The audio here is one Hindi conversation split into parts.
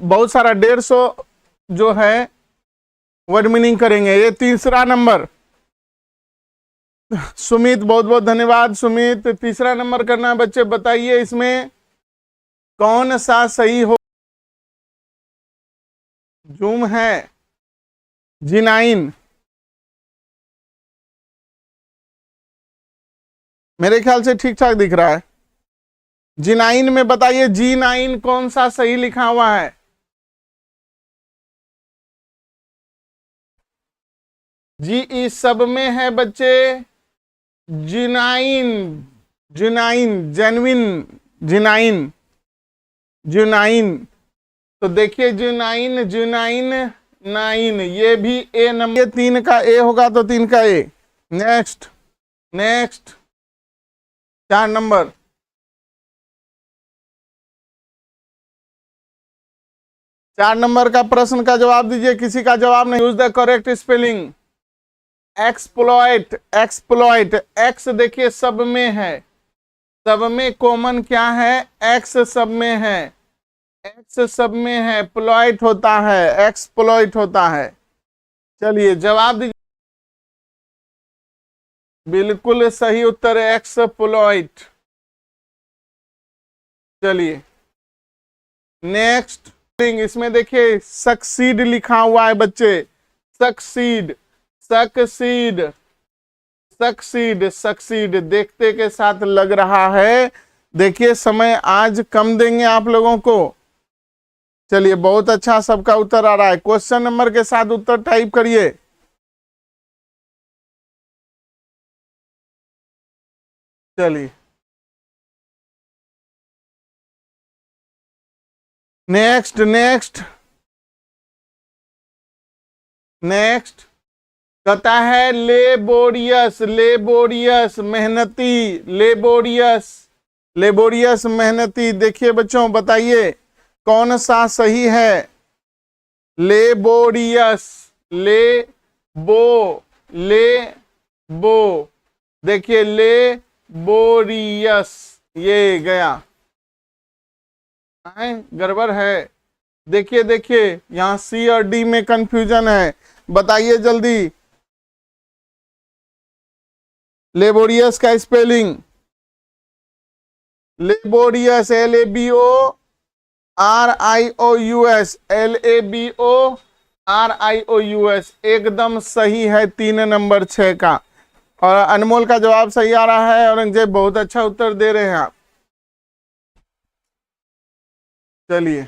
बहुत सारा 150 जो है वर्ड मीनिंग करेंगे। ये तीसरा नंबर, सुमित बहुत बहुत धन्यवाद सुमित। तीसरा नंबर करना है बच्चे, बताइए इसमें कौन सा सही हो। जूम है G9, मेरे ख्याल से ठीक ठाक दिख रहा है। G9 में बताइए G9 कौन सा सही लिखा हुआ है। G सब में है बच्चे, G9 G9 genuine G9 G9। तो देखिए G9 G9 9, ये भी ए नंबर, ये 3 का ए होगा तो 3 का ए। नेक्स्ट नेक्स्ट 4 नंबर, चार नंबर का प्रश्न का जवाब दीजिए। किसी का जवाब नहीं। Use the correct spelling. Exploit, exploit, x देखिए सब में है, सब में कॉमन क्या है, एक्स सब में है, एक्स सब में है, प्लॉइट होता है, एक्सप्लॉइट होता है। चलिए जवाब दीजिए। बिल्कुल सही उत्तर है एक्सप्लॉइट। चलिए नेक्स्ट, इसमें देखिए सक्सीड लिखा हुआ है बच्चे, सक्सीड सक्सीड सक्सीड सक्सीड, देखते के साथ लग रहा है। देखिए समय आज कम देंगे आप लोगों को। चलिए बहुत अच्छा सबका उत्तर आ रहा है। क्वेश्चन नंबर के साथ उत्तर टाइप करिए। चलिए नेक्स्ट नेक्स्ट नेक्स्ट कहता है लेबोरियस, लेबोरियस मेहनती, लेबोरियस, लेबोरियस मेहनती। देखिए बच्चों बताइए कौन सा सही है। लेबोरियस, ले बो, देखिए लेबोरियस, ये गया, गड़बड़ है। देखिए देखिए यहां सी और डी में कंफ्यूजन है, बताइए जल्दी। लेबोरियस का स्पेलिंग, लेबोरियस LABORIOUS, LABORIOUS एकदम सही है। 3 नंबर 6 का। और अनमोल का जवाब सही आ रहा है। औरंगजेब बहुत अच्छा उत्तर दे रहे हैं आप। चलिए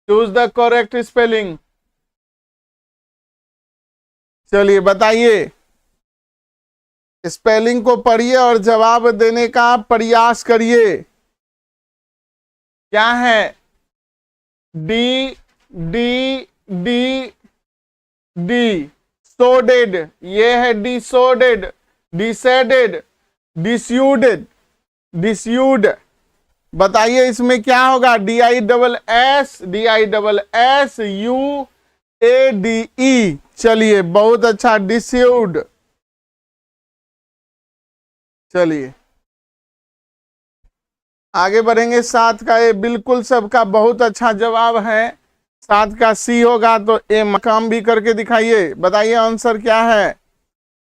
चूज द करेक्ट स्पेलिंग। चलिए बताइए, स्पेलिंग को पढ़िए और जवाब देने का प्रयास करिए। क्या है? डी डी डी डी, सोडेड, ये है डिसोडेड, डिसेडेड, डिस्यूडेड, डिस्यूड। बताइए इसमें क्या होगा? DISSUADE। चलिए बहुत अच्छा, डिस्यूड। चलिए आगे बढ़ेंगे। 7 का ए बिल्कुल सबका बहुत अच्छा जवाब है। 7 का सी होगा तो ए काम भी करके दिखाइए। बताइए आंसर क्या है?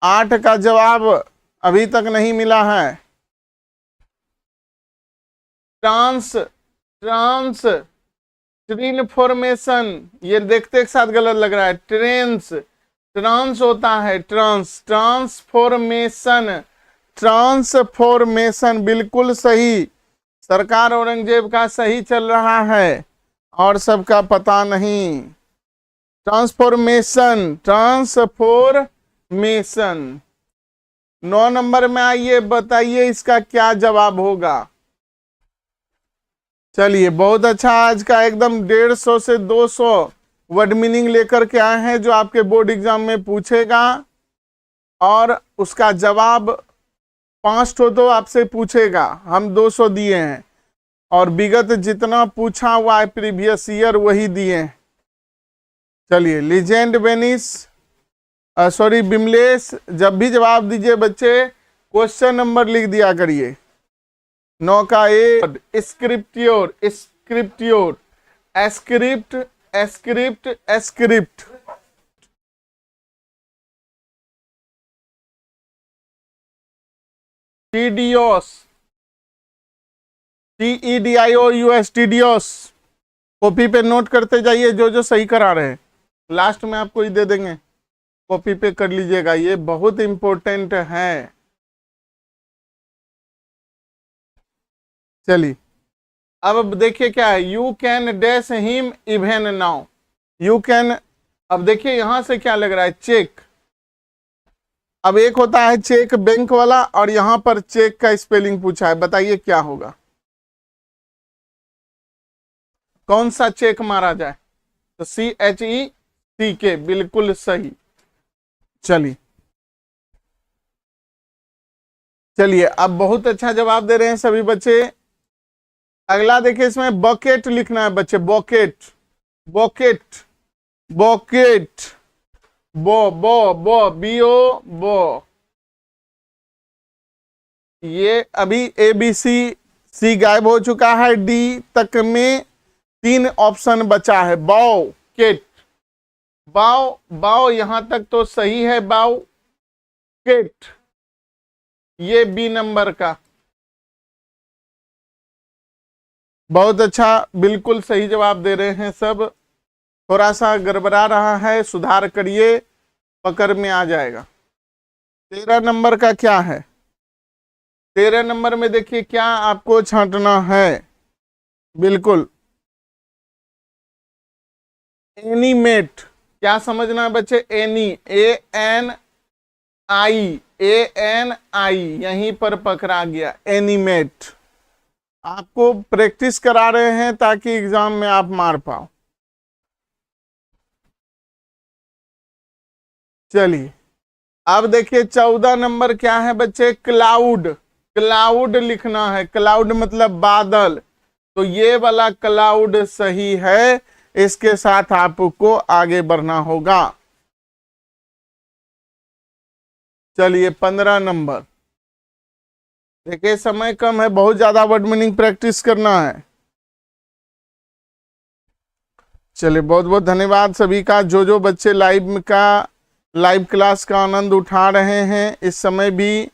8 का जवाब अभी तक नहीं मिला है। ट्रांसफॉर्मेशन, ये देखते के साथ गलत लग रहा है। ट्रांस होता है, ट्रांसफॉर्मेशन, ट्रांसफॉर्मेशन बिल्कुल सही। सरकार औरंगजेब का सही चल रहा है और सबका पता नहीं। Transformation, transformation. 9 नंबर में आइए, बताइए इसका क्या जवाब होगा। चलिए बहुत अच्छा, आज का एकदम 150 से 200 वर्ड मीनिंग लेकर के आए हैं जो आपके बोर्ड एग्जाम में पूछेगा। और उसका जवाब 5 तो आपसे पूछेगा, हम 200 दिए हैं। और विगत जितना पूछा हुआ है प्रीवियस ईयर वही दिए हैं। चलिए लीजेंड वेनिस, सॉरी बिमलेश, जब भी जवाब दीजिए बच्चे क्वेश्चन नंबर लिख दिया करिए। 9 का ए, स्क्रिप्ट्योर, स्क्रिप्ट्योर, एस्क्रिप्ट, एस्क्रिप्ट, एस्क्रिप्ट, टीडियोस, TEDIOUS, टीडियोस। कॉपी पे नोट करते जाइए जो जो सही करा रहे हैं, लास्ट में आपको ही दे देंगे, कॉपी पे कर लीजिएगा, ये बहुत इंपॉर्टेंट है। चलिए अब देखिए क्या है, you can dash him even now, you can. अब देखिए यहां से क्या लग रहा है, चेक। अब एक होता है चेक बैंक वाला, और यहां पर चेक का स्पेलिंग पूछा है, बताइए क्या होगा, कौन सा चेक मारा जाए? तो CHECK, बिल्कुल सही। चलिए चलिए, अब बहुत अच्छा जवाब दे रहे हैं सभी बच्चे। अगला देखिए, इसमें बकेट लिखना है बच्चे, बकेट, बकेट, बकेट, बो बो बो, BO बो। ये अभी ABC, C गायब हो चुका है, D तक में 3 ऑप्शन बचा है, बाओ केट, बाओ बाओ, यहां तक तो सही है, बाओ केट, ये B नंबर का। बहुत अच्छा, बिल्कुल सही जवाब दे रहे हैं सब। थोड़ा सा गड़बड़ा रहा है, सुधार करिए, पकड़ में आ जाएगा। 13 नंबर का क्या है? 13 नंबर में देखिए क्या आपको छांटना है, बिल्कुल एनीमेट। क्या समझना है बच्चे? ANI, ANI, यहीं पर पकड़ा गया, एनीमेट। आपको प्रैक्टिस करा रहे हैं ताकि एग्जाम में आप मार पाओ। चलिए अब देखिए 14 नंबर क्या है बच्चे, क्लाउड। क्लाउड लिखना है, क्लाउड मतलब बादल, तो ये वाला क्लाउड सही है, इसके साथ आपको आगे बढ़ना होगा। चलिए 15 नंबर, देखिए समय कम है, बहुत ज्यादा वर्ड मीनिंग प्रैक्टिस करना है। चलिए बहुत बहुत धन्यवाद सभी का, जो जो बच्चे लाइव क्लास का आनंद उठा रहे हैं, इस समय भी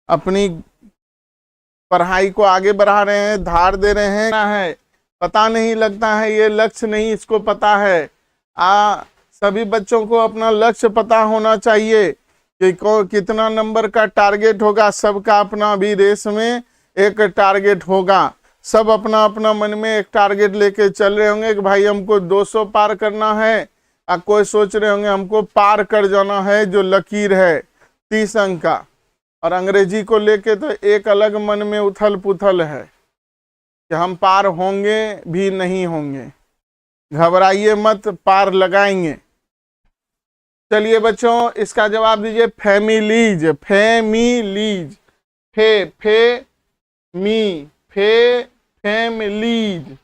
अपनी पढ़ाई को आगे बढ़ा रहे हैं, धार दे रहे हैं। पता नहीं लगता है, ये लक्ष्य नहीं इसको पता है। सभी बच्चों को अपना लक्ष्य पता होना चाहिए कि कितना नंबर का टारगेट होगा। सबका अपना भी रेस में एक टारगेट होगा, सब अपना अपना मन में एक टारगेट लेके चल रहे होंगे कि भाई हमको 200 पार करना है, और कोई सोच रहे होंगे हमको पार कर जाना है जो लकीर है 30 अंक का। और अंग्रेजी को लेके तो एक अलग मन में उथल पुथल है कि हम पार होंगे भी नहीं होंगे। घबराइए मत, पार लगाएंगे। चलिए बच्चों इसका जवाब दीजिए, फैमिलीज, फैमिलीज, फैमिलीज,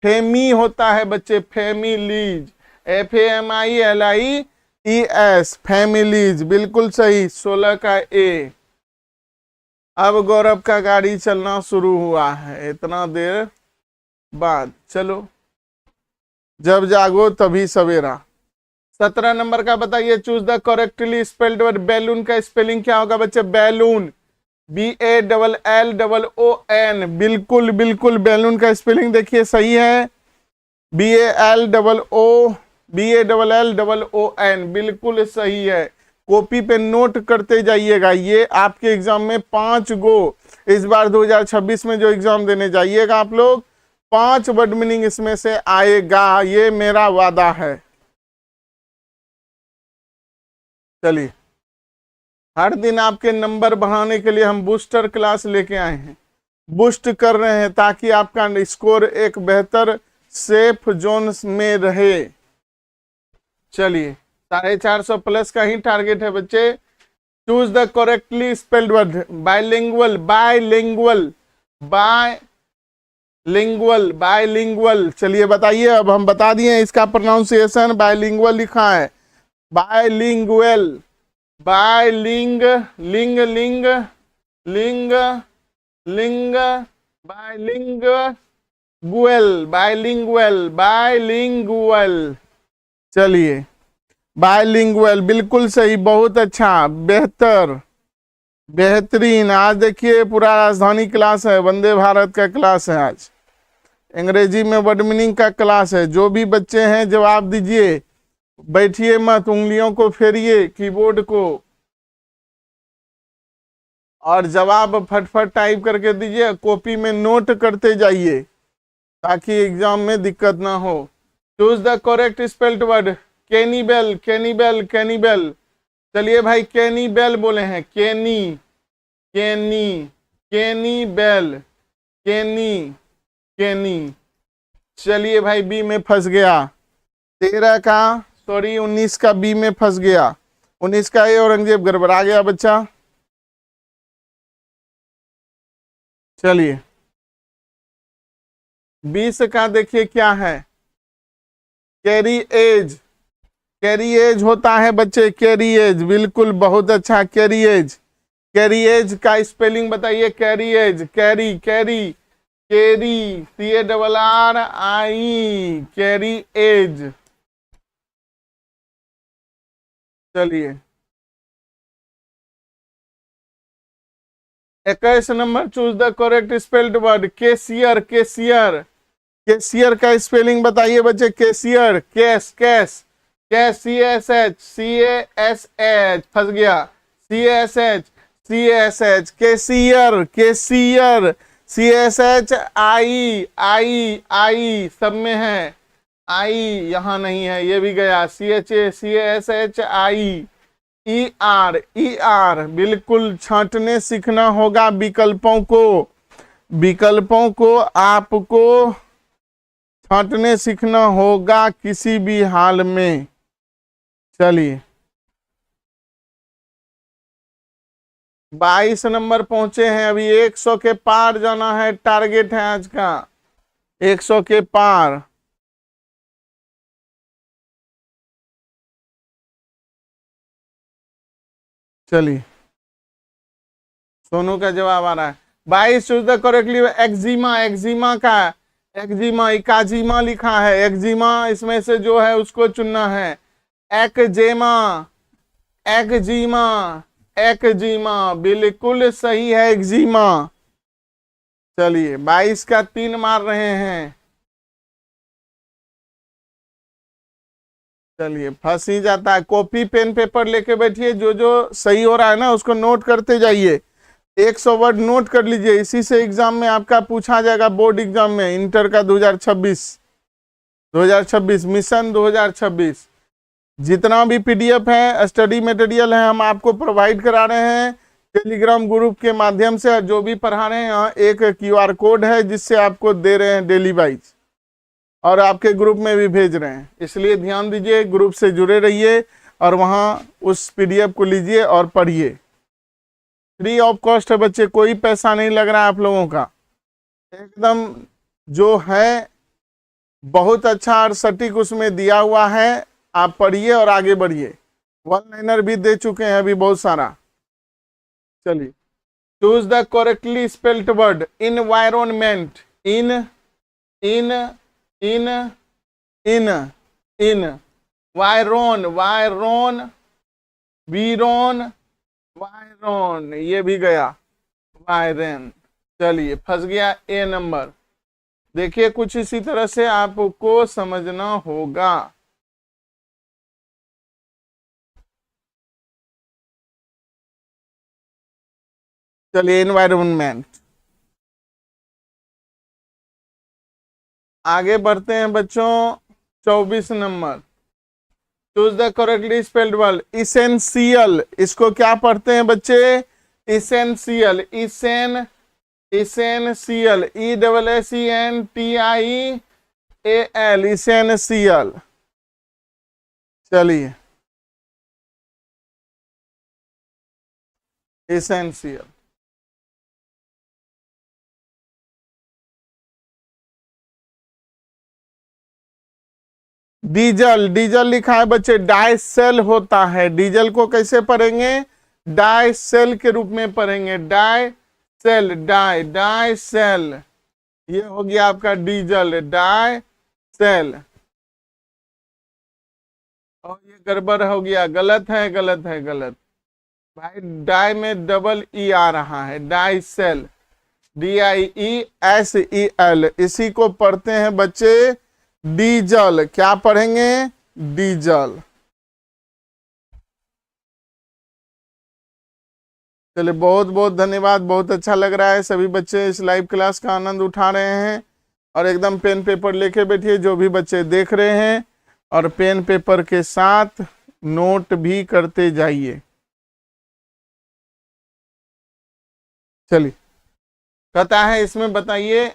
फेमी होता है बच्चे, फैमिलीज, FAMILIES, फैमिलीज, बिल्कुल सही, 16 का A। अब गौरव का गाड़ी चलना शुरू हुआ है, इतना देर बाद। चलो जब जागो तभी सवेरा। 17 नंबर का बताइए, choose the correctly spelled word balloon का स्पेलिंग क्या होगा बच्चे? बैलून, BALLOON, बिल्कुल बिल्कुल बैलून का स्पेलिंग देखिए सही है, BALLOON, बिल्कुल सही है। कॉपी पे नोट करते जाइएगा, ये आपके एग्जाम में 5 गो, इस बार 2026 में जो एग्जाम देने जाइएगा आप लोग, 5 वर्ड मीनिंग इसमें से आएगा, ये मेरा वादा है। चलिए हर दिन आपके नंबर बढ़ाने के लिए हम बूस्टर क्लास लेके आए हैं, बूस्ट कर रहे हैं ताकि आपका स्कोर एक बेहतर सेफ जोन में रहे। चलिए 450 प्लस का ही टारगेट है बच्चे। Choose the correctly spelled word, bilingual, bilingual, bilingual, bilingual. चलिए बताइए, अब हम बता दिए इसका प्रोनाउंसिएशन, बायलिंगुअल लिखा है, बायलिंगुअल, बायलिंग, लिंग लिंग लिंग लिंग बायलिंगुअल। चलिए, बायलिंगुअल बिल्कुल सही, बहुत अच्छा, बेहतर, बेहतरीन। आज देखिए पूरा राजधानी क्लास है, वंदे भारत का क्लास है, आज अंग्रेजी में वर्ड मीनिंग का क्लास है। जो भी बच्चे हैं जवाब दीजिए, बैठिए मत, उंगलियों को फेरिए कीबोर्ड को और जवाब फटफट टाइप करके दीजिए, कॉपी में नोट करते जाइए ताकि एग्जाम में दिक्कत ना हो। Choose the correct spelled word. Cannibal, cannibal, cannibal. चलिए भाई, कैनिबल बोले हैं, कैनी, कैनी, कैनिबल, कैनी, कैनी। चलिए भाई, बी में फंस गया। 13 का, सॉरी 19 का बी में फंस गया। 19 का ए औरंगजेब, गड़बड़ा गया बच्चा। चलिए 20 का देखिए क्या है, कैरी एज। कैरी एज होता है बच्चे, कैरी एज, बिल्कुल बहुत अच्छा, कैरी एज। कैरी एज का स्पेलिंग बताइए, carriage, carry, carry, carry, CARRI, carriage. चलिए 21 number, choose the correct spelled word. Cashier, cashier. Cashier का स्पेलिंग बताइए बच्चे, cashier, cash, cash, cash, CASH, फंस गया, CASH, cashier, cashier, CSHI, I सब में है, आई यहां नहीं है, ये भी गया, CHI, ER, बिल्कुल छांटने सीखना होगा विकल्पों को, विकल्पों को आपको छांटने सीखना होगा किसी भी हाल में। चलिए 22 नंबर पहुंचे हैं, अभी 100 के पार जाना है, टारगेट है आज का 100 के पार। चलिए सोनू का जवाब आ रहा है। 22 choose the correctly. Eczema, eczema का, एक्जिमा, इकाजिमा लिखा है, एक्जिमा, इसमें से जो है उसको चुनना है। एक्जेमा, एक्जिमा, एक्जिमा, बिल्कुल सही है, एक्जिमा। चलिए 22 का 3 मार रहे हैं। चलिए फंस ही जाता है, कॉपी पेन पेपर लेके बैठिए, जो जो सही हो रहा है ना उसको नोट करते जाइए। 100 वर्ड नोट कर लीजिए, इसी से एग्जाम में आपका पूछा जाएगा, बोर्ड एग्जाम में, इंटर का 2026 मिशन 2026। जितना भी PDF है, स्टडी मटेरियल है, हम आपको प्रोवाइड करा रहे हैं टेलीग्राम ग्रुप के माध्यम से। जो भी पढ़ा रहे हैं, यहाँ एक QR कोड है जिससे आपको दे रहे हैं डेली वाइज, और आपके ग्रुप में भी भेज रहे हैं, इसलिए ध्यान दीजिए, ग्रुप से जुड़े रहिए और वहां उस PDF को लीजिए और पढ़िए। फ्री ऑफ कॉस्ट है बच्चे, कोई पैसा नहीं लग रहा है आप लोगों का, एकदम जो है बहुत अच्छा और सटीक उसमें दिया हुआ है। आप पढ़िए और आगे बढ़िए। 1 लाइनर भी दे चुके हैं अभी बहुत सारा। चलिए choose the correctly spelled word. Environment, इन, इन, इन, इन, इन, वायरोन, वायरोन, वीरोन, वायरोन, ये भी गया, वायरन। चलिए फंस गया A नंबर। देखिए कुछ इसी तरह से आपको समझना होगा। चलिए एनवायरनमेंट, आगे बढ़ते हैं बच्चों। 24 number, choose the correctly spelled word. Essential, इसको क्या पढ़ते हैं बच्चे? Essential, इसेन, essential, ESSENTIAL, essential. चलिए इसेंशियल, डीजल, डीजल लिखा है बच्चे, डाइसेल होता है। डीजल को कैसे पढ़ेंगे? डाइसेल के रूप में पढ़ेंगे, डाइसेल, डाइसेल। ये हो गया आपका डीजल, डाई सेल। और ये गड़बड़ हो गया, गलत है गलत है गलत। भाई डाई में डबल ई आ रहा है, डाई सेल, DIESEL। इसी को पढ़ते हैं बच्चे डीजल। क्या पढ़ेंगे? डीजल। चलिए बहुत बहुत धन्यवाद, बहुत अच्छा लग रहा है। सभी बच्चे इस लाइव क्लास का आनंद उठा रहे हैं और एकदम पेन पेपर लेके बैठिए जो भी बच्चे देख रहे हैं, और पेन पेपर के साथ नोट भी करते जाइए। चलिए कहता है इसमें बताइए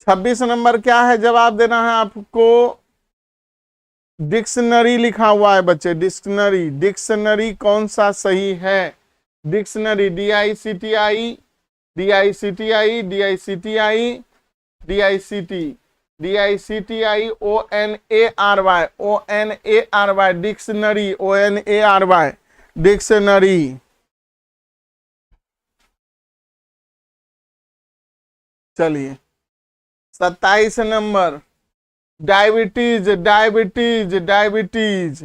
26 नंबर क्या है, जवाब देना है आपको। डिक्शनरी लिखा हुआ है बच्चे, डिक्शनरी। डिक्शनरी कौन सा सही है? Dictionary, DICTI, DICTI, DICTI, DICT, DICTI, ONARY, ONARY, dictionary, ONARY, dictionary. चलिए 27 number, diabetes, diabetes, diabetes.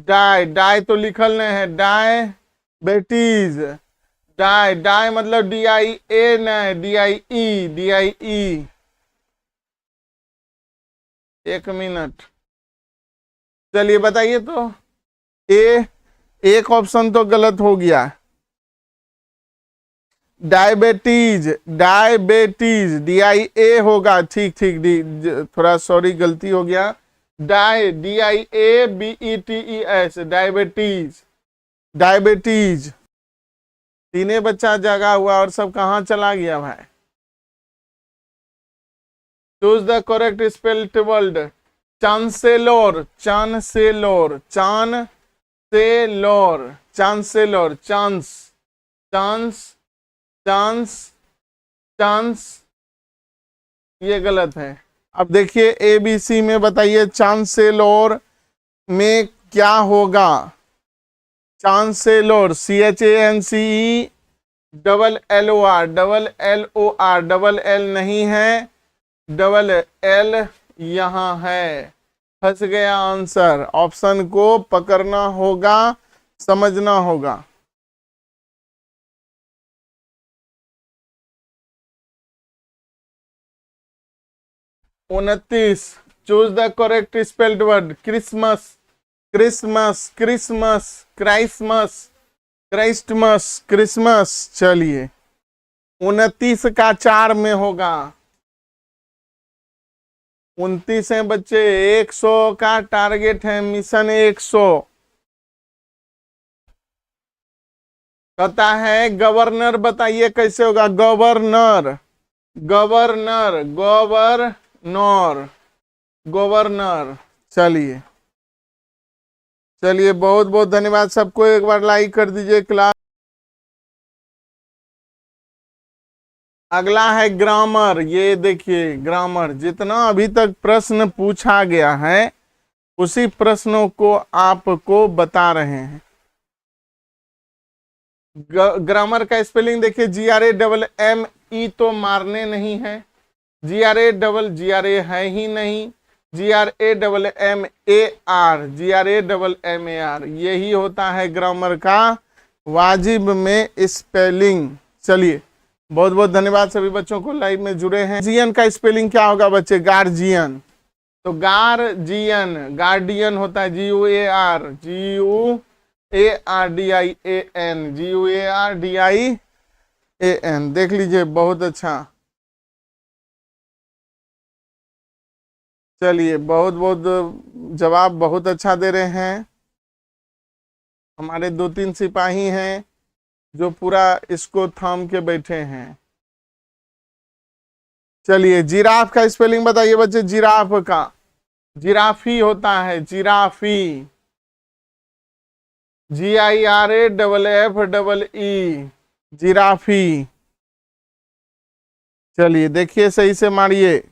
Die, die तो लिखल नहीं है, डायबिटीज। डाई, डाई मतलब DIA नहीं, DIE, DIE। एक मिनट, चलिए बताइए तो। ए, एक ऑप्शन तो गलत हो गया। डायबिटीज, डायबिटीज, DIA होगा। ठीक ठीक, थोड़ा सॉरी गलती हो गया। DIABETES, diabetes, diabetes. तीनों बच्चा जगा हुआ और सब कहाँ चला गया भाई? Choose the correct spelled word. Chancellor, chancellor, chancellor, chancellor, chance, chance, chance, chance. ये गलत है। अब देखिए ABC में बताइए चांसेलोर में क्या होगा? चांसेलोर, CHANCE, double LOR, double LOR, double L नहीं है, डबल L यहां है। फंस गया आंसर। ऑप्शन को पकड़ना होगा, समझना होगा। उनतीस, choose the correct spelled word. Christmas, Christmas, Christmas, Christmas, Christmas, Christmas. चलिए 29 का 4 में होगा। 29 है बच्चे, 100 का टारगेट है, मिशन 100। कहता है गवर्नर, बताइए कैसे होगा? Governor, governor, governor, governor. चलिए चलिए बहुत बहुत धन्यवाद सबको, एक बार लाइक कर दीजिए क्लास। अगला है ग्रामर। ये देखिए ग्रामर, जितना अभी तक प्रश्न पूछा गया है उसी प्रश्नों को आपको बता रहे हैं। ग्रामर का स्पेलिंग देखिए, GRAMME तो मारने नहीं है, GRA है ही नहीं, GRAMMAR, GRAMMAR, यही होता है ग्रामर का वाजिब में स्पेलिंग। चलिए बहुत बहुत धन्यवाद सभी बच्चों को लाइव में जुड़े हैं। गार्जियन का स्पेलिंग क्या होगा बच्चे? गार्जियन, तो गार्जियन, गार्डियन होता है GUAR, GUARDIAN, GUARDIAN। देख लीजिए बहुत अच्छा। चलिए बहुत बहुत जवाब बहुत अच्छा दे रहे हैं। हमारे 2-3 सिपाही हैं जो पूरा इसको थाम के बैठे हैं। चलिए जिराफ का स्पेलिंग बताइए बच्चे। जिराफ का, जिराफी होता है, जिराफी, GIRAFFEE, जिराफी। चलिए देखिए सही से मारिए।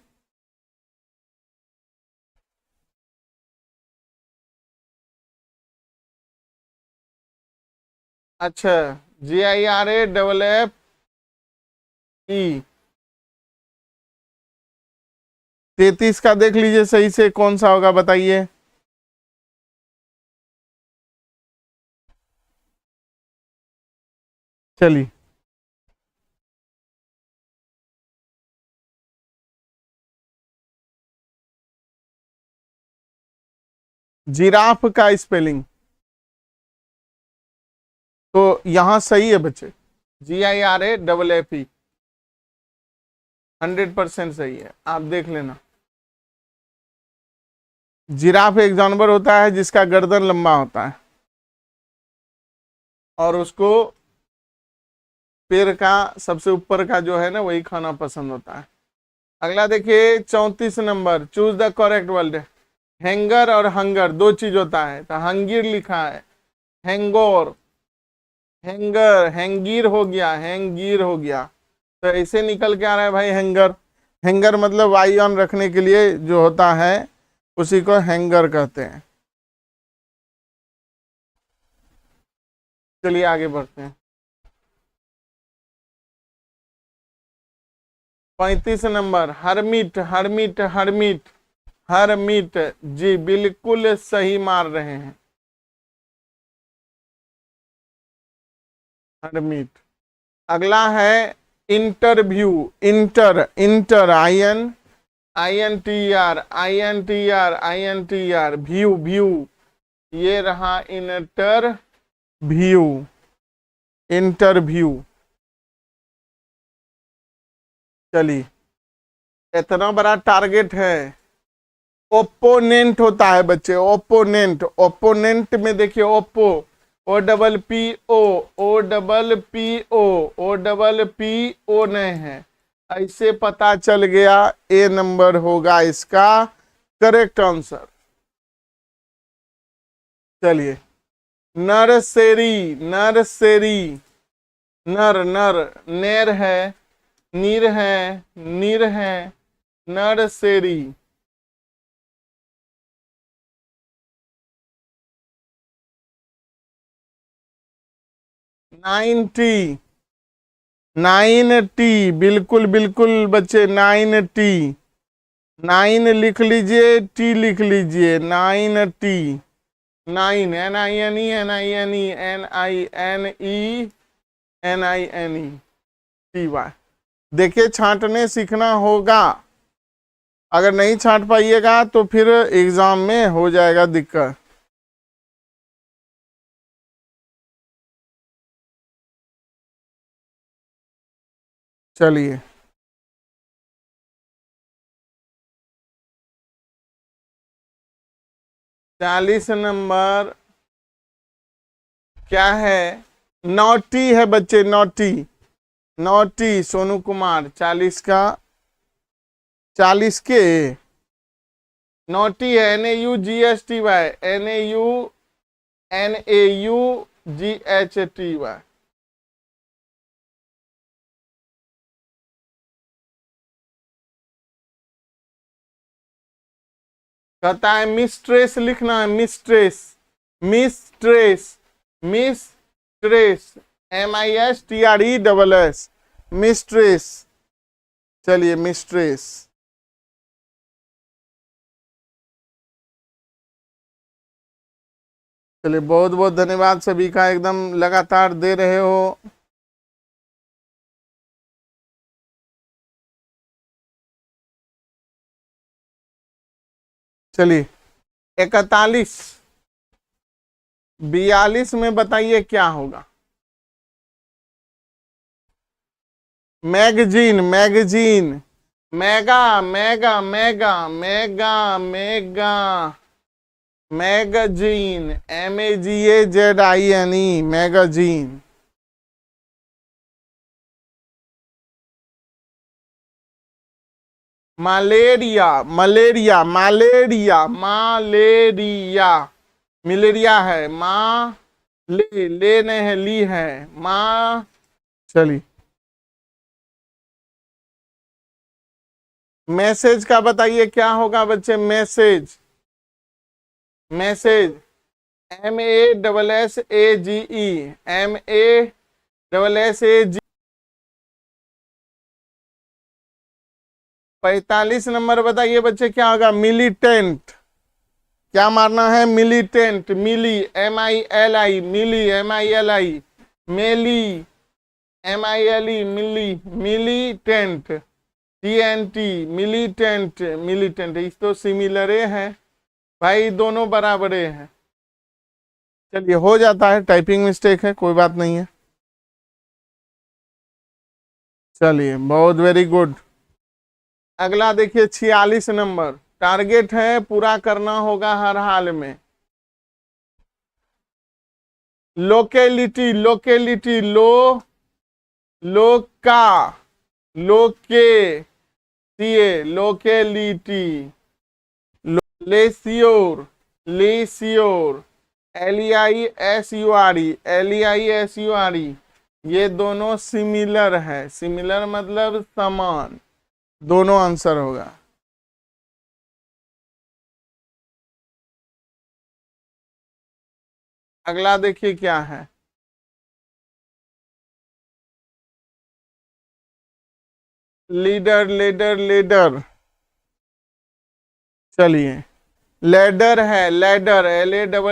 अच्छा, GIRAFFEE, ई। 33 का देख लीजिए सही से कौन सा होगा बताइए। चलिए, जिराफ का स्पेलिंग तो यहां सही है बच्चे, GIRAFFE 100% सही है, आप देख लेना। जिराफ एक जानवर होता है जिसका गर्दन लंबा होता है और उसको पैर का सबसे ऊपर का जो है ना वही खाना पसंद होता है। अगला देखिए 34 number, choose the correct word. Hanger और हंगर दो चीज होता है, तो हंगीर लिखा है, हैंगोर, हैंगर, हैंगीर हो गया, हैंगीर हो गया, तो ऐसे निकल के आ रहा है भाई हैंगर। हैंगर मतलब वाई ऑन रखने के लिए जो होता है उसी को हैंगर कहते हैं। चलिए आगे बढ़ते हैं। 35 नंबर, हरमिट, हरमिट, हरमिट, हरमिट, जी बिल्कुल सही मार रहे हैं, हरमिट। अगला है interview, inter, inter, INTR, INTR, INTR, view, view, ये रहा इंटरव्यू, इंटरव्यू। चलिए, इतना बड़ा टारगेट है। ओपोनेंट होता है बच्चे, ओपोनेंट, ओपोनेंट में देखिए ओप्पो, OPPO, OPPO, OPPO नहीं है, ऐसे पता चल गया ए नंबर होगा इसका करेक्ट आंसर। चलिए, नरसेरी, नरसेरी, नर, नर, नेर है, नीर है, नीर है, नरसेरी। नाइनटी, 9T, बिल्कुल बिल्कुल बच्चे, 9T, 9 लिख लीजिए, टी लिख लीजिए, 9T, 9, NINE, देखिए छांटने सीखना होगा, अगर नहीं छांट पाइएगा तो फिर एग्जाम में हो जाएगा दिक्कत। चलिए, 40 नंबर क्या है, नौटी है बच्चे, नौटी, नौटी, सोनू कुमार, 40 का, 40 के नौटी है, NAUGSTY, NAUGHTY। कहता है मिस्ट्रेस लिखना है, mistress, mistress, mistress, MISTRESS, mistress. चलिए, मिस्ट्रेस। चलिए, बहुत बहुत धन्यवाद सभी का, एकदम लगातार दे रहे हो। चलिए, 41, 42 में बताइए क्या होगा। Magazine, magazine, mega, mega, mega, mega, mega, magazine, MAGAZINE, magazine. Malaria, malaria, malaria, malaria, malaria है, माँ, ले नहीं है, ली है, माँ। चलिए, मैसेज का बताइए क्या होगा बच्चे, message, message, MASSAGE, MASSAGE, 45 number बताइए बच्चे क्या होगा? मिलिटेंट। क्या मारना है? मिलिटेंट। मिली MILI, मिली MILI, मेली MILE, मिली, मिलिटेंट TNT, मिलिटेंट, मिलिटेंट। इस तो सिमिलरे हैं भाई, दोनों बराबरे हैं। चलिए, हो जाता है, टाइपिंग मिस्टेक है, कोई बात नहीं है। चलिए, बहुत वेरी गुड। अगला देखिए 46 नंबर। टारगेट है, पूरा करना होगा हर हाल में। लोकेलिटी, लोकेलिटी, लोका, लोके, लोकेलिटी, लेसियोर, लेसियोर, LEISURE, ये दोनों सिमिलर है। सिमिलर मतलब समान, दोनों आंसर होगा। अगला देखिए क्या है। Leader, leader, leader. चलिए, लेडर है, लेडर, LADDER।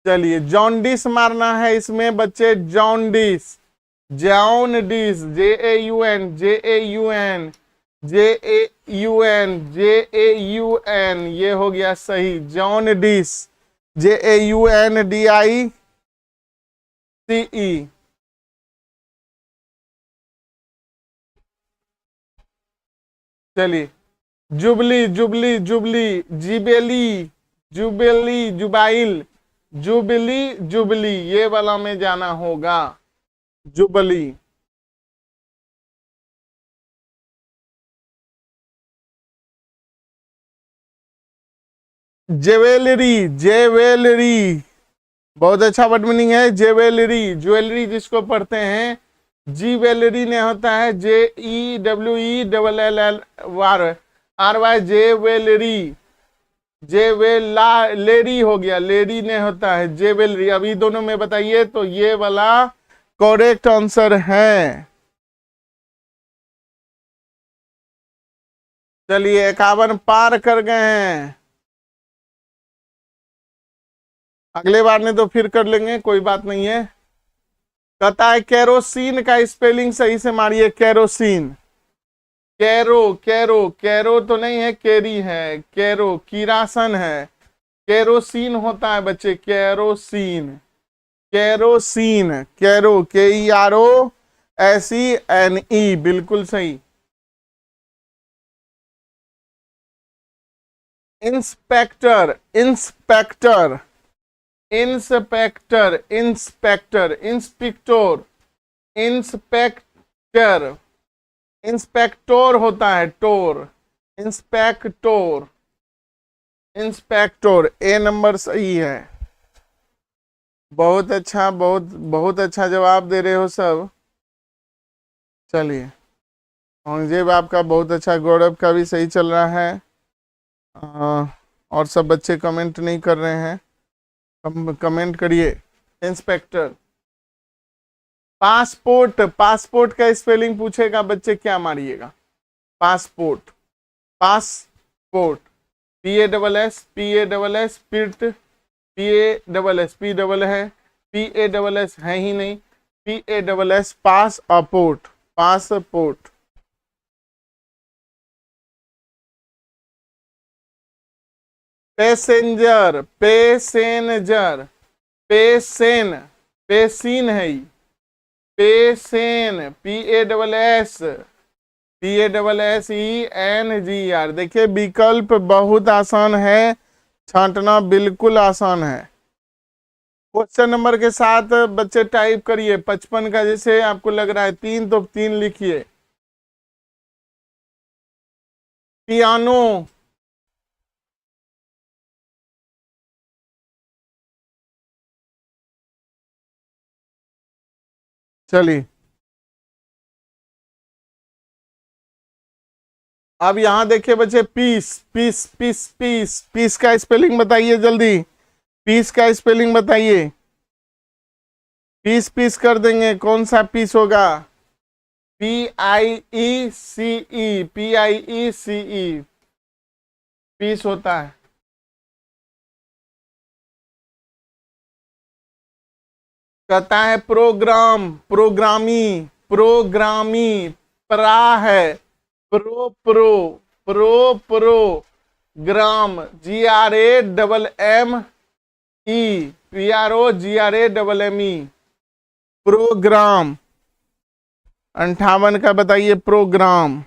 चलिए, जॉन्डिस मारना है इसमें बच्चे, जॉन्डिस, जॉन्डिस, JAUN, JAUN, ये हो गया सही, जॉन्डिस, JAUNDICE। चलिए, jubilee, jubilee, jubilee, jubilee, jubilee, jubilee, jubilee, jubilee, ये वाला में जाना होगा, जुबली। ज्वेलरी, ज्वेलरी, बहुत अच्छा वर्ड मीनिंग है, ज्वेलरी। ज्वेलरी जिसको पढ़ते हैं ज्वेलरी ने होता है JEWELLRY, ज्वेलरी। लेडी हो गया, लेडी ने होता है ज्वेलरी। अभी दोनों में बताइए, तो ये वाला करेक्ट आंसर है। चलिए, 51 पार कर गए हैं। अगले बार में तो फिर कर लेंगे, कोई बात नहीं है। कहता है केरोसिन का स्पेलिंग सही से मारिए, केरोसिन। कैरो, कैरो, कैरो तो नहीं है, केरी है, कैरो किरासन है। केरोसिन होता है बच्चे, केरोसिन, केरोसिन, कैरो, KEROSENE, बिल्कुल सही। Inspector, inspector, inspector, inspector, inspector, inspector, inspector होता है, टोर, इंस्पेक्टर, इंस्पेक्टर। ए नंबर सही है। बहुत अच्छा, बहुत बहुत अच्छा जवाब दे रहे हो सब। चलिए, औरंगजेब आपका बहुत अच्छा, गौरव का भी सही चल रहा है। और सब बच्चे कमेंट नहीं कर रहे हैं, कमेंट करिए। इंस्पेक्टर। पासपोर्ट, पासपोर्ट का स्पेलिंग पूछेगा बच्चे, क्या मारिएगा? पासपोर्ट, पासपोर्ट, PASS, पिट, PASS, P डबल है, PASS है ही नहीं, PASS, passport, passport. Passenger, passenger, पेसेन, पेसीन है, पेसेन, PASSENGR। देखिए, विकल्प बहुत आसान है, छांटना बिल्कुल आसान है। क्वेश्चन नंबर के साथ बच्चे टाइप करिए। 55 का जैसे आपको लग रहा है 3, तो 3 लिखिए। पियानो, चलिए, अब यहां देखिए बच्चे, piece, piece, piece, piece, piece का स्पेलिंग बताइए जल्दी, पीस का स्पेलिंग बताइए। पीस पीस कर देंगे, कौन सा पीस होगा? PIECE, PIECE पीस होता है। कहता है प्रोग्राम, प्रोग्रामी, प्रोग्रामी, प्रा है, प्रो ग्राम, GRAMME, PROGRAMME, प्रोग्राम। 58 का बताइए, प्रोग्राम।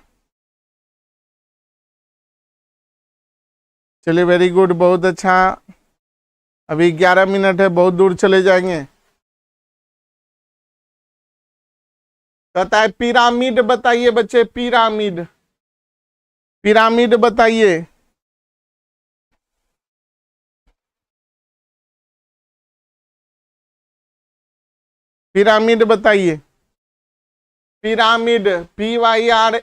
चलिए, वेरी गुड, बहुत अच्छा। अभी 11 मिनट है, बहुत दूर चले जाएंगे। कहता है पिरामिड बताइए बच्चे, पिरामिड, पिरामिड बताइए। पिरामिड बताइए। पिरामिड, PYRA,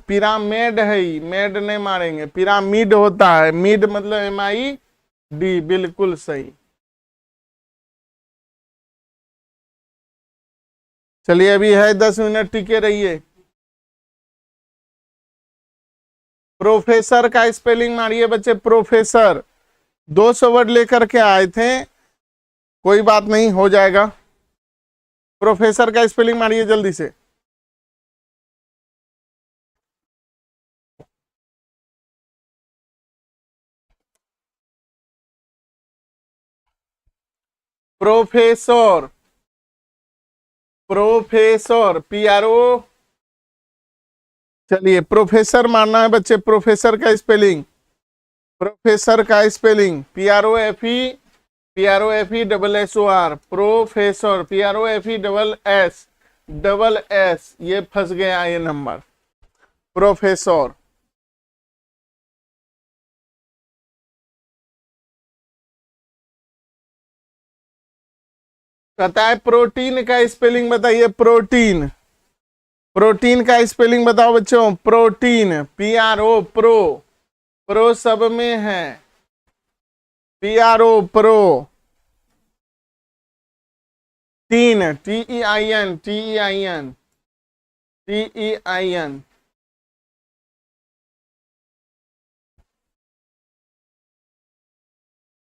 पिरामिड है ही, मेड नहीं मारेंगे, पिरामिड होता है, मिड मतलब MID, बिल्कुल सही। चलिए, अभी है 10 मिनट, टिके रहिए। प्रोफेसर का स्पेलिंग मारिए बच्चे, प्रोफेसर। 200 वर्ड लेकर के आए थे, कोई बात नहीं, हो जाएगा। प्रोफेसर का स्पेलिंग मारिए जल्दी से। Professor, professor, PRO। चलिए, प्रोफेसर मानना है बच्चे, प्रोफेसर का स्पेलिंग, प्रोफेसर का स्पेलिंग PROFESSOR, प्रोफेसर, PROFESS, ये फंस गया ये नंबर, प्रोफेसर। कहता है प्रोटीन का स्पेलिंग बताइए, प्रोटीन, प्रोटीन का स्पेलिंग बताओ बच्चों, प्रोटीन, PRO, प्रो सब में है, PRO, प्रो। तीन, TEIN।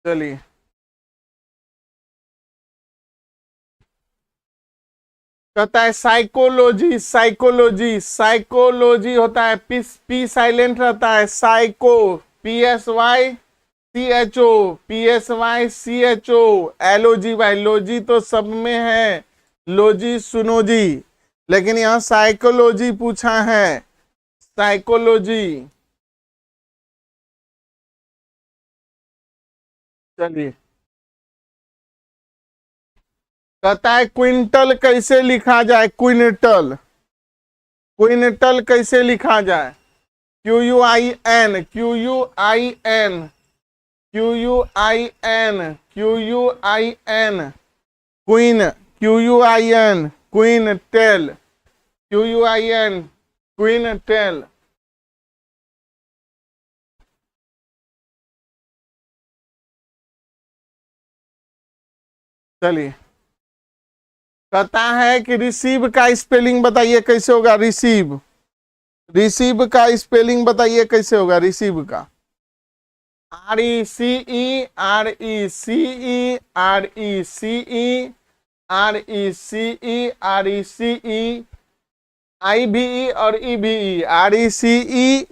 चलिए, कहता है साइकोलॉजी, साइकोलॉजी, साइकोलॉजी होता है, पी साइलेंट रहता है, साइको, PSYCHO, एलोजी भाई, लोजी तो सब में है, लोजी सुनो जी, लेकिन यहां साइकोलॉजी पूछा है, साइकोलॉजी। चलिए, कहता है क्विंटल कैसे लिखा जाए, क्विंटल, क्विंटल कैसे लिखा जाए? QUIN, QUIN, QUIN, QUIN, queen, QUIN, quintal, QUIN, quintal. चलिए, कहता है कि रिसीव का स्पेलिंग बताइए कैसे होगा, रिसीव, रिसीव का स्पेलिंग बताइए कैसे होगा, रिसीव का। RECE, RECE, RECE, RECE, RECE, IVE और EVE, RECE,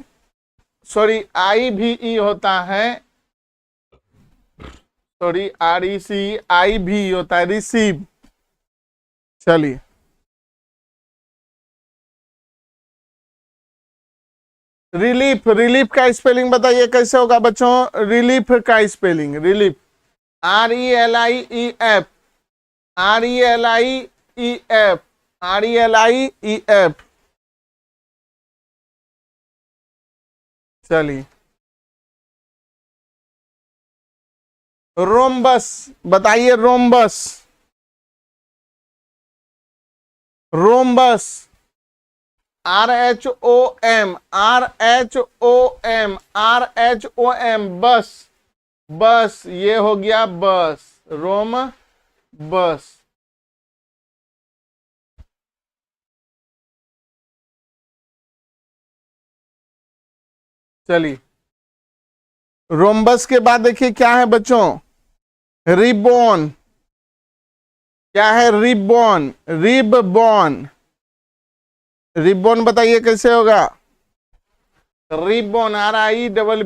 सॉरी IVE होता है, सॉरी RECE, IVE होता है, रिसीव। चलिए, रिलीफ, रिलीफ का स्पेलिंग बताइए कैसे होगा बच्चों, रिलीफ का spelling, relief, RELIEF, RELIEF, RELIEF। चलिए, रोम्बस बताइए, rhombus, rhombus, RHOM, RHOM, RHOM, बस, बस, ये हो गया बस, रोम बस। चलिए, रोम्बस के बाद देखिए क्या है बच्चों, रिबोन। क्या है? रिबोन, रिबबोन। रिबोन बताइए कैसे होगा? Ribbon, RIBBON,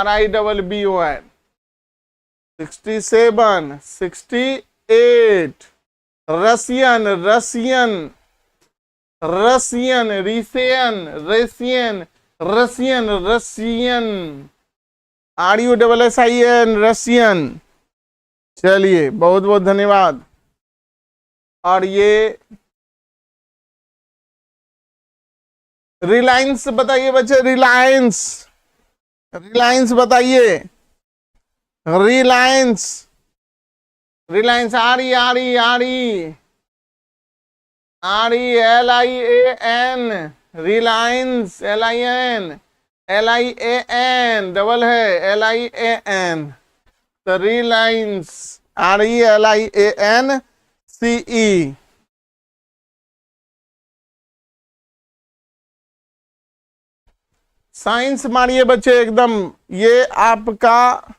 RIBBON। 67, 68। Russian, Russian, Russian, Russian, Russian, Russian, Russian, RUSSIN, Russian. चलिए, बहुत बहुत धन्यवाद। और ये रिलायंस बताइए बच्चे, रिलायंस, रिलायंस बताइए, Reliance, Reliance, RE, RE, RE, RELIAN, Reliance, LIN, LIAN, double है, LIAN, तो रिलायंस, RELIANCE। साइंस मारिए बच्चे एकदम, ये आपका,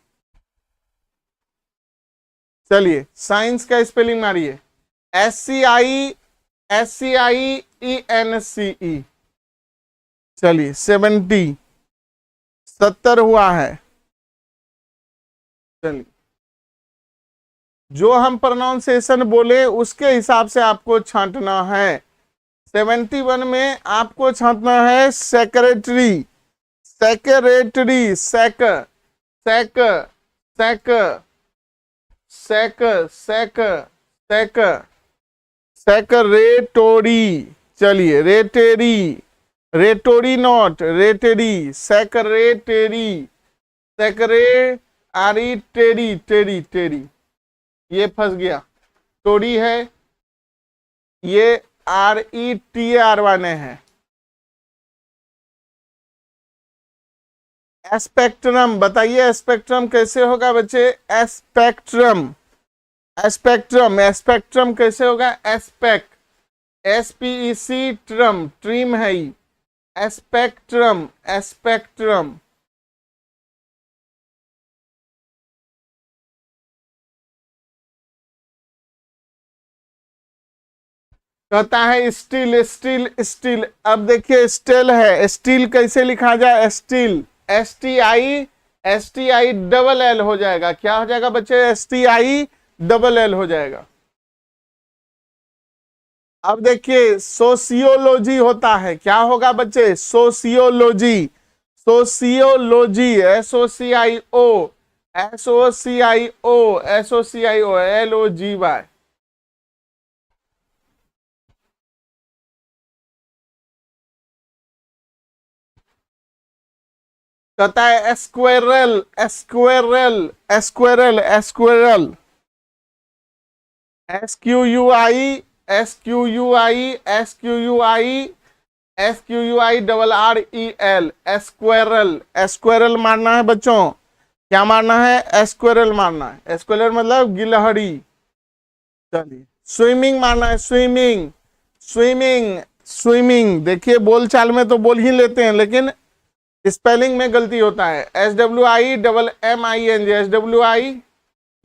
चलिए साइंस का स्पेलिंग मारिए, SCIENCE। चलिए 70, 70 हुआ है। चलिए, जो हम प्रोनाउंसिएशन बोले उसके हिसाब से आपको छांटना है। 71 में आपको छांटना है सेक्रेटरी, सेक्रेटरी, सेक, सेक, सेक, सेक, सेक, सेक, सेक्रेटोरी। चलिए, रेटेरी, रेटोरी नॉट, रेटेरी, सेक्रेटेरी, सेक्रे, आरी, टेरी, टेरी, टेरी, ये फंस गया, टोरी है, ये RETR वाले हैं। स्पेक्ट्रम बताइए, स्पेक्ट्रम कैसे होगा बच्चे? स्पेक्ट्रम, स्पेक्ट्रम, स्पेक्ट्रम कैसे होगा? एस्पेक्ट, SPEC, ट्रम, ट्रीम है ही, स्पेक्ट्रम, स्पेक्ट्रम। कहता है स्टील, स्टील, स्टील। अब देखिए स्टील है, स्टील कैसे लिखा जाए? स्टील, STI डबल L हो जाएगा। क्या हो जाएगा बच्चे? STI डबल L हो जाएगा। अब देखिए सोशियोलॉजी होता है, क्या होगा बच्चे? Sociology, sociology, SOCIO, SOCIO, SOCIO, LOGY। कहता है squirrel, squirrel, squirrel, squirrel, SQUI, SQUI, SQUI, SQUI double REL, squirrel. Squirrel मारना है बच्चों, क्या मारना है? स्क्वेरल मारना है। स्क्वेरल मतलब गिलहरी। चलिए, स्विमिंग मारना है, स्विमिंग, स्विमिंग, स्विमिंग। देखिए बोलचाल में तो बोल ही लेते हैं, लेकिन स्पेलिंग में गलती होता है। SWI double MING, SWI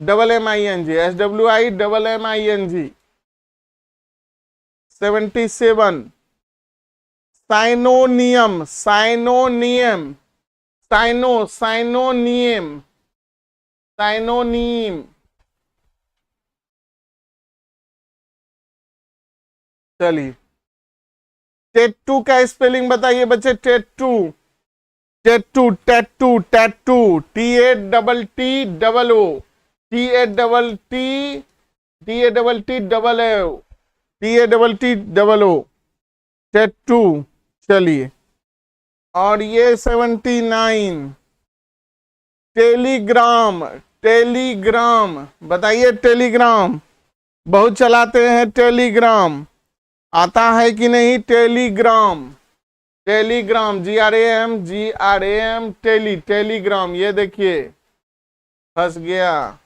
double MING, SWI double MING। 77, synonym, synonym, साइनो, साइनोनियम, साइनोनीम। चलिए, टेटू का स्पेलिंग बताइए बच्चे, tattoo, tattoo, tattoo, tattoo, TATTO, TATTO, tattoo. चलिए, और ये 79, टेलीग्राम, टेलीग्राम बताइए, टेलीग्राम, बहुत चलाते हैं टेलीग्राम, आता है कि नहीं? टेलीग्राम, टेलीग्राम, GRAM टेलीग्राम, ये देखिए फंस गया।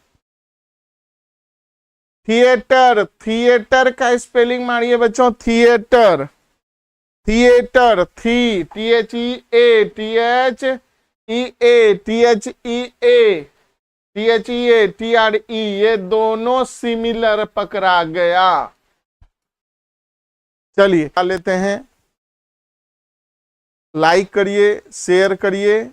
थिएटर, थिएटर का स्पेलिंग मारिए बच्चों, थिएटर, थिएटर, THEA, ये दोनों सिमिलर पकड़ा गया। चलिए लेते हैं, लाइक करिए, शेयर करिए,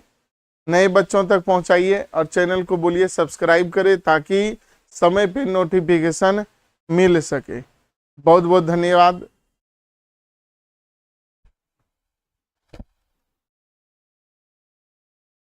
नए बच्चों तक पहुंचाइए और चैनल को बोलिए सब्सक्राइब करें ताकि समय पे नोटिफिकेशन मिल सके। बहुत बहुत धन्यवाद।